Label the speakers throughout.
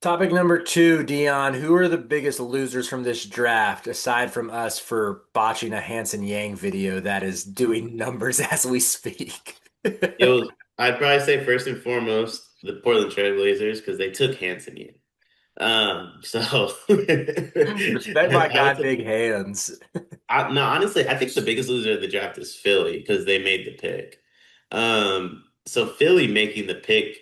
Speaker 1: Topic number two, Dion. Who are the biggest losers from this draft, aside from us for botching a Hanson Yang video that is doing numbers as we speak?
Speaker 2: I'd probably say first and foremost the Portland Trail Blazers because they took Hanson in. So
Speaker 1: Respect my
Speaker 2: I would
Speaker 1: guy,
Speaker 2: say,
Speaker 1: big hands.
Speaker 2: no, honestly, I think the biggest loser of the draft is Philly because they made the pick. So Philly making the pick,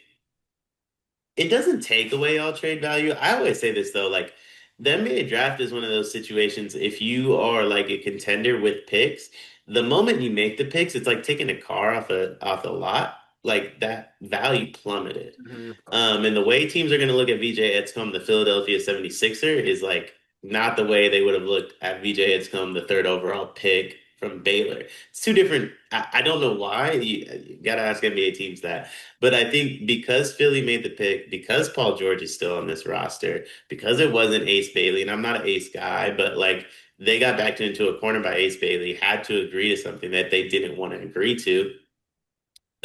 Speaker 2: it doesn't take away all trade value. I always say this though, like the NBA draft is one of those situations. If you are like a contender with picks, the moment you make the picks, it's like taking a car off a lot. Like that value plummeted.
Speaker 1: Mhm.
Speaker 2: And the way teams are going to look at VJ Edscombe, the Philadelphia 76er, is like not the way they would have looked at VJ Edscombe, the third overall pick from Baylor. It's two different. I don't know why. You got to ask NBA teams that. But I think because Philly made the pick, because Paul George is still on this roster, because it wasn't Ace Bailey, and I'm not an Ace guy, but like they got backed into a corner by Ace Bailey, had to agree to something that they didn't want to agree to.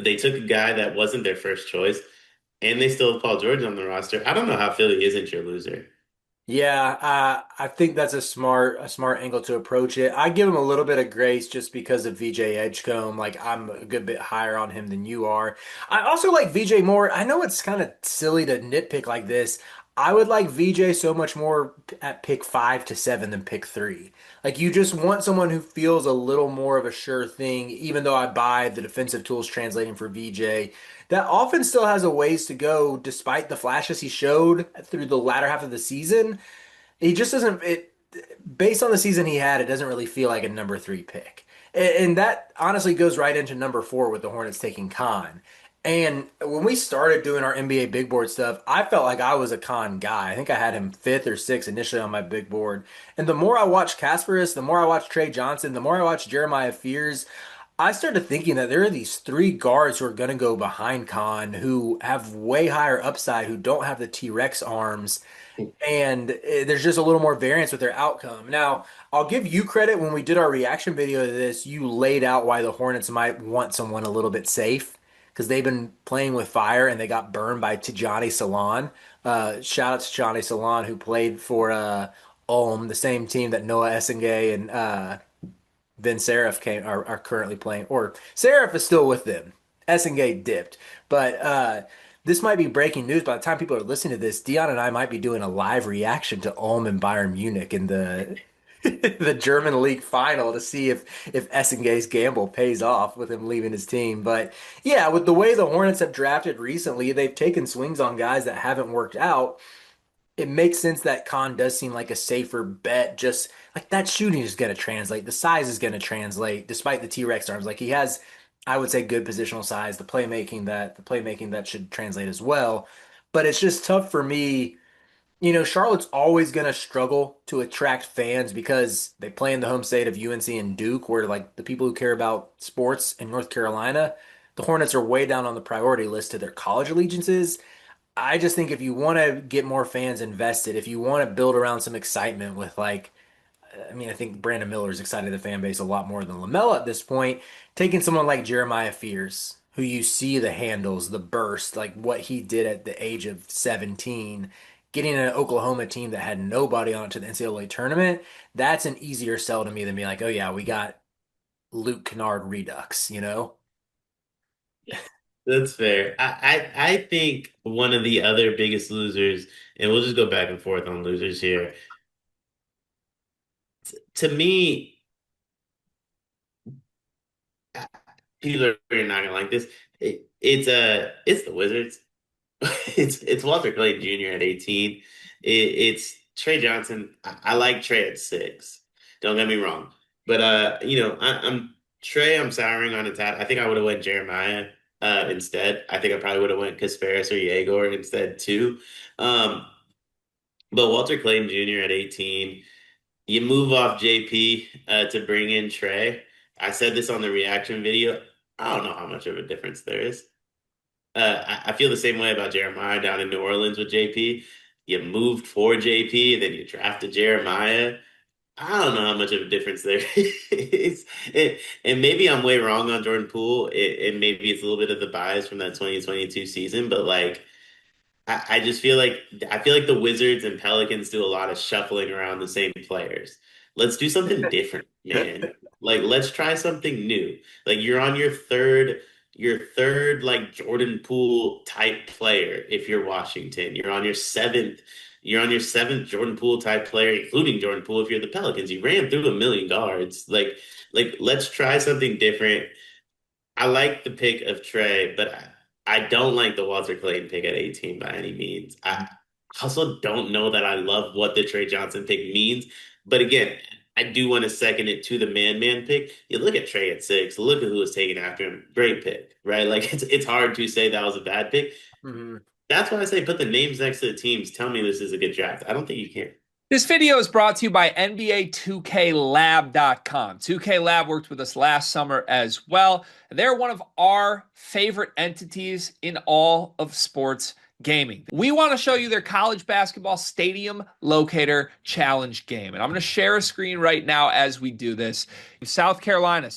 Speaker 2: They took a guy that wasn't their first choice, and they still have Paul George on the roster. I don't know how Philly isn't your loser.
Speaker 1: Yeah, I think that's a smart angle to approach it. I give him a little bit of grace just because of VJ Edgecombe. Like I'm a good bit higher on him than you are. I also like VJ more. I know it's kind of silly to nitpick like this. I would like VJ so much more at pick 5 to 7 than pick three. Like you just want someone who feels a little more of a sure thing, even though I buy the defensive tools translating for VJ. That offense still has a ways to go, despite the flashes he showed through the latter half of the season. He just doesn't. It based on the season he had, it doesn't really feel like a number three pick, and that honestly goes right into number four with the Hornets taking Khan. And when we started doing our NBA big board stuff, I felt like I was a Khan guy. I think I had him fifth or sixth initially on my big board. And the more I watched Kasparis, the more I watched Trey Johnson, the more I watched Jeremiah Fears, I started thinking that there are these three guards who are going to go behind Khan who have way higher upside, who don't have the T-Rex arms, and there's just a little more variance with their outcome. Now, I'll give you credit when we did our reaction video to this, you laid out why the Hornets might want someone a little bit safe because they've been playing with fire and they got burned by Tijani Salon. Shout out to Tijani Salon who played for Ulm, the same team that Noah Essengay and Ben Seraph are currently playing, or Seraph is still with them. Essengate dipped, but this might be breaking news. By the time people are listening to this, Dion and I might be doing a live reaction to Ulm and Bayern Munich in the the German league final to see if Essengate's gamble pays off with him leaving his team. But yeah, with the way the Hornets have drafted recently, they've taken swings on guys that haven't worked out. It makes sense that Khan does seem like a safer bet. Just like that shooting is going to translate, the size is going to translate, despite the T-Rex arms. Like he has, I would say, good positional size. The playmaking that should translate as well. But it's just tough for me. Charlotte's always going to struggle to attract fans because they play in the home state of UNC and Duke, where like the people who care about sports in North Carolina, the Hornets are way down on the priority list to their college allegiances. I just think if you want to get more fans invested, if you want to build around some excitement with like, I mean, I think Brandon Miller's excited the fan base a lot more than LaMelo at this point. Taking someone like Jeremiah Fears, who you see the handles, the burst, like what he did at the age of 17, getting an Oklahoma team that had nobody on it to the NCAA tournament, that's an easier sell to me than being like, oh yeah, we got Luke Kennard Redux, you know?
Speaker 2: That's fair. I think one of the other biggest losers, and we'll just go back and forth on losers here. To me, people are not gonna like this. It's the Wizards. It's Walter Clayton Jr. at 18. It's Trey Johnson. I like Trey at 6. Don't get me wrong. But I'm Trey, I'm souring on a tad. I think I would have went Jeremiah instead. I think I probably would have went Kasparis or Yegor instead too. Um, but Walter Clayton Jr. at 18, you move off JP to bring in Trey. I said this on the reaction video. I don't know how much of a difference there is. I feel the same way about Jeremiah down in New Orleans with JP. You moved for JP, then you drafted Jeremiah. I don't know how much of a difference there is. And maybe I'm way wrong on Jordan Poole, and maybe it's a little bit of the bias from that 2022 season, but like I just feel like the Wizards and Pelicans do a lot of shuffling around the same players. Let's do something different, man. Like let's try something new. Like you're on your third like Jordan Poole type player if you're Washington. You're on your seventh Jordan Poole type player, including Jordan Poole if you're the Pelicans. You ran through a million guards. Like let's try something different. I like the pick of Trey, but I don't like the Walter Clayton pick at 18 by any means. I also don't know that I love what the Trey Johnson pick means. But again, I do want to second it to the man pick. You look at Trey at 6, look at who was taken after him. Great pick, right? Like it's hard to say that was a bad pick.
Speaker 1: Mhm.
Speaker 2: That's why I say put the names next to the teams. Tell me this is a good draft. I don't think you can.
Speaker 3: This video is brought to you by NBA 2KLab.com. 2K Lab worked with us last summer as well. They're one of our favorite entities in all of sports gaming. We want to show you their college basketball stadium locator challenge game. And I'm going to share a screen right now as we do this. South Carolina,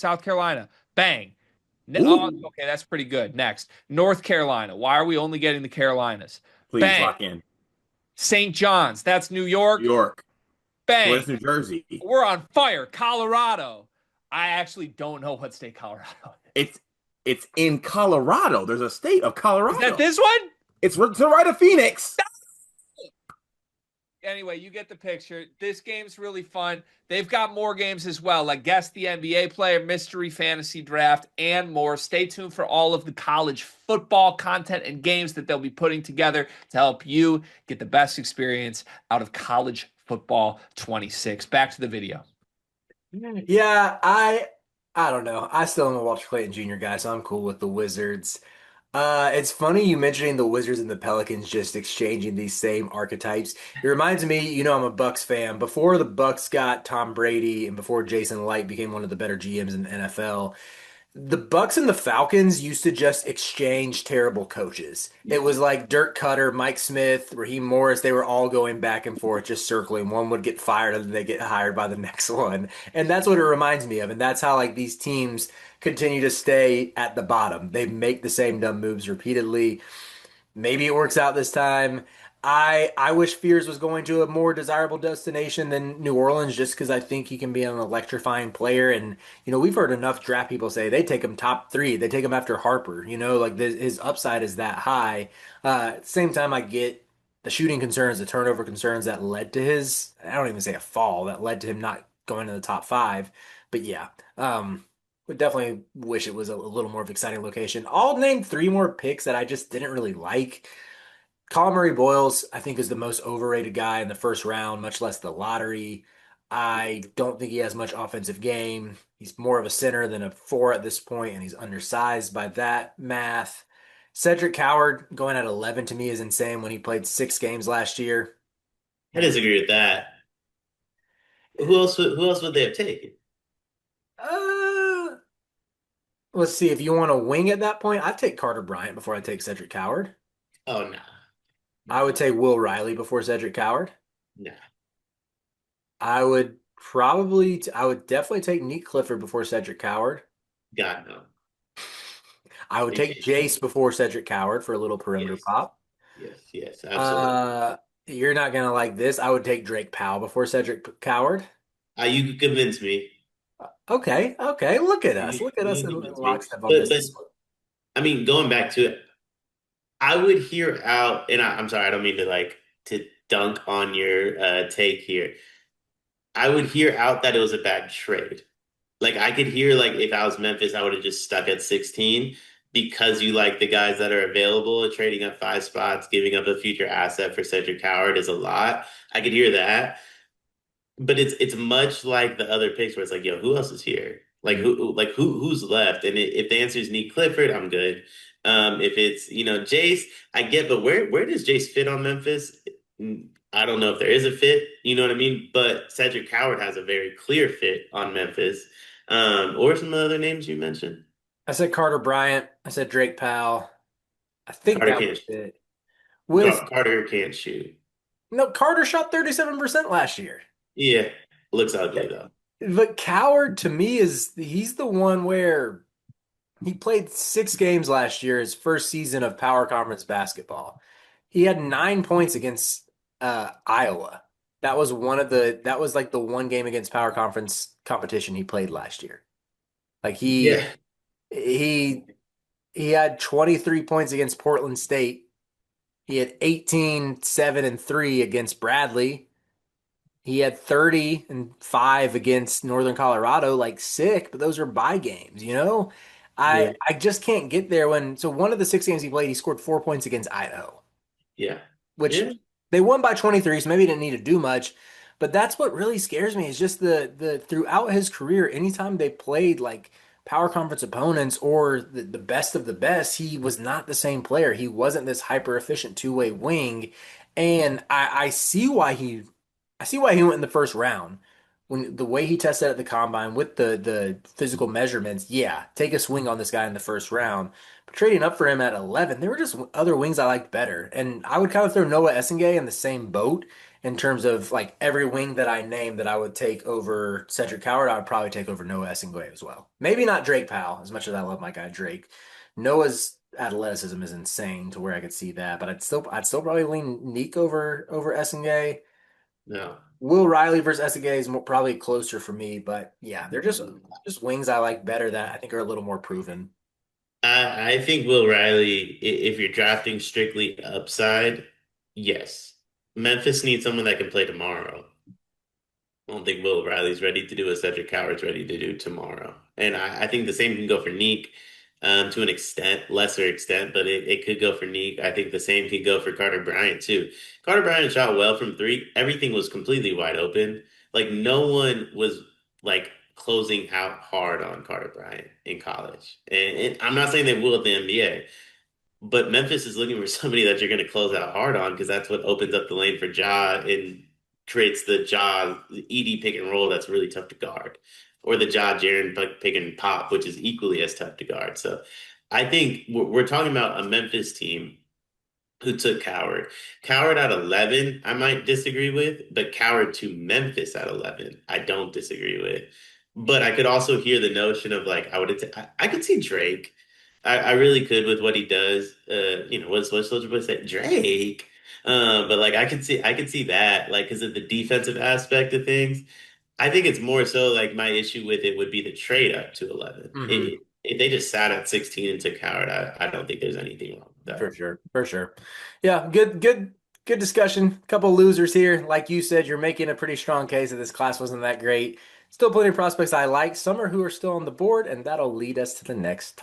Speaker 3: bang. Oh,
Speaker 1: Ooh,
Speaker 3: okay, that's pretty good. Next, North Carolina. Why are we only getting the Carolinas?
Speaker 1: please
Speaker 3: Bang.
Speaker 1: lock in.
Speaker 3: St. John's, that's New
Speaker 1: New
Speaker 3: York.
Speaker 1: York.
Speaker 3: Bang.
Speaker 1: Where's New Jersey?
Speaker 3: We're on fire. Colorado. I actually don't know what state Colorado is.
Speaker 1: It's in Colorado. There's a state of
Speaker 3: Is that
Speaker 1: Colorado.
Speaker 3: this one?
Speaker 1: It's to the right of Phoenix.
Speaker 3: Anyway, you get the picture. This game's really fun. They've got more games as well, like Guess the NBA Player, Mystery Fantasy Draft, and more. Stay tuned for all of the college football content and games that they'll be putting together to help you get the best experience out of college football 26. Back to the video.
Speaker 1: Yeah, I don't know. I still am a Walter Clayton Jr. guy, so I'm cool with the Wizards. It's funny you mentioning the Wizards and the Pelicans just exchanging these same archetypes. It reminds me, I'm a Bucks fan. Before the Bucks got Tom Brady and before Jason Light became one of the better GMs in the NFL, the Bucks and the Falcons used to just exchange terrible coaches. It was like Dirk Cutter, Mike Smith, Raheem Morris. They were all going back and forth, just circling. One would get fired and then they get hired by the next one. And that's what it reminds me of. And that's how like these teams continue to stay at the bottom. They make the same dumb moves repeatedly. Maybe it works out this time. I wish Fears was going to a more desirable destination than New Orleans just because I think he can be an electrifying player. And, we've heard enough draft people say they take him top three. They take him after Harper, like his upside is that high. At the same time, I get the shooting concerns, the turnover concerns that led to I don't even say a fall, that led to him not going to the top five. But yeah, would definitely wish it was a little more of an exciting location. I'll name three more picks that I just didn't really like. Colin Murray-Boyles, I think, is the most overrated guy in the first round, much less the lottery. I don't think he has much offensive game. He's more of a center than a four at this point, and he's undersized by that math. Cedric Coward going at 11 to me is insane when he played 6 games last year.
Speaker 2: I disagree with that. Who else would they have taken?
Speaker 1: Uh, let's see. If you want to wing at that point, I'd take Carter Bryant before I take Cedric Coward.
Speaker 2: Oh no.
Speaker 1: I would take Will Riley before Cedric Coward.
Speaker 2: No.
Speaker 1: I would definitely take Neat Clifford before Cedric Coward.
Speaker 2: God no.
Speaker 1: I would
Speaker 2: Are you
Speaker 1: take
Speaker 2: kidding me?
Speaker 1: Jace before Cedric Coward for a little perimeter
Speaker 2: Yes.
Speaker 1: pop.
Speaker 2: Yes, absolutely.
Speaker 1: Uh, you're not gonna like this. I would take Drake Powell before Cedric Coward.
Speaker 2: You could convince me.
Speaker 1: Okay, okay. Look at us.
Speaker 2: You,
Speaker 1: Look at
Speaker 2: you
Speaker 1: us
Speaker 2: can
Speaker 1: in
Speaker 2: convince me.
Speaker 1: lockstep on
Speaker 2: But
Speaker 1: this.
Speaker 2: but I mean, going back to it, I would hear out, and I'm sorry, I don't mean to dunk on your take here. I would hear out that it was a bad trade. Like I could hear like if I was Memphis, I would have just stuck at 16 because you like the guys that are available. Trading up 5 spots, giving up a future asset for Cedric Coward is a lot. I could hear that. But it's much like the other picks where it's like, yo, who else is here? Who's left? And if the answer is Neat Clifford, I'm good. If it's Jace, I get, but where does Jace fit on Memphis? I don't know if there is a fit. You know what I mean? But Cedric Coward has a very clear fit on Memphis. Or some other names you mentioned.
Speaker 1: I said Carter Bryant. I said Drake Powell. I think
Speaker 2: Carter
Speaker 1: that
Speaker 2: can't.
Speaker 1: was it. With
Speaker 2: Carter can't shoot.
Speaker 1: no, Carter shot 37% last year.
Speaker 2: Yeah, looks
Speaker 1: Yeah.
Speaker 2: ugly though.
Speaker 1: But Coward to me he's the one where he played 6 games last year, his first season of Power Conference basketball. He had 9 points against Iowa. That was like the one game against power conference competition he played last year. Like
Speaker 2: Yeah,
Speaker 1: he he had 23 points against Portland State. He had 18, 7, and 3 against Bradley. He had 30 and 5 against Northern Colorado, like sick, but those are bye games, you know?
Speaker 2: yeah,
Speaker 1: I just can't get there so one of the 6 games he played, he scored 4 points against Idaho,
Speaker 2: yeah,
Speaker 1: which
Speaker 2: yeah.
Speaker 1: they won by 23, so maybe he didn't need to do much. But that's what really scares me is just the throughout his career, anytime they played like power conference opponents or the best of the best, he was not the same player. He wasn't this hyper efficient two-way wing. And I see why he went in the first round. When the way he tested at the combine with the physical measurements, yeah, take a swing on this guy in the first round. But trading up for him at 11, there were just other wings I liked better. And I would kind of throw Noah Essengay in the same boat in terms of like every wing that I named that I would take over Cedric Coward, I would probably take over Noah Essengay as well. Maybe not Drake Powell, as much as I love my guy Drake. Noah's athleticism is insane to where I could see that, but I'd still probably lean Neek over Essengay.
Speaker 2: No.
Speaker 1: Will Riley versus Essengay is probably closer for me, but yeah, they're just wings I like better that I think are a little more proven.
Speaker 2: I think Will Riley, if you're drafting strictly upside, yes. Memphis needs someone that can play tomorrow. I don't think Will Riley's ready to do what Cedric Coward's ready to do tomorrow. And I think the same can go for Neek to an extent, lesser extent, but it could go for Neek. I think the same could go for Carter Bryant too. Carter Bryant shot well from three. Everything was completely wide open. Like no one was like closing out hard on Carter Bryant in college. And I'm not saying they will at the NBA, but Memphis is looking for somebody that you're going to close out hard on because that's what opens up the lane for Ja and creates the ED pick and roll that's really tough to guard, or the Jaren pick and pop, which is equally as tough to guard. So I think we're talking about a Memphis team who took Coward. Coward at 11, I might disagree with, but Coward to Memphis at 11, I don't disagree with. But I could also hear the notion of like I could see Drake. I really could with what he does. What's Soldier say? Drake. But like I could see that like because of the defensive aspect of things. I think it's more so like my issue with it would be the trade up to 11.
Speaker 1: Hmm.
Speaker 2: If they just sat at 16 and took Coward, I don't think there's anything wrong with
Speaker 1: For
Speaker 2: that.
Speaker 1: sure. For sure. Yeah, good discussion. Couple losers here. Like you said, you're making a pretty strong case that this class wasn't that great. Still plenty of prospects I like. Some are who are still on the board, and that'll lead us to the next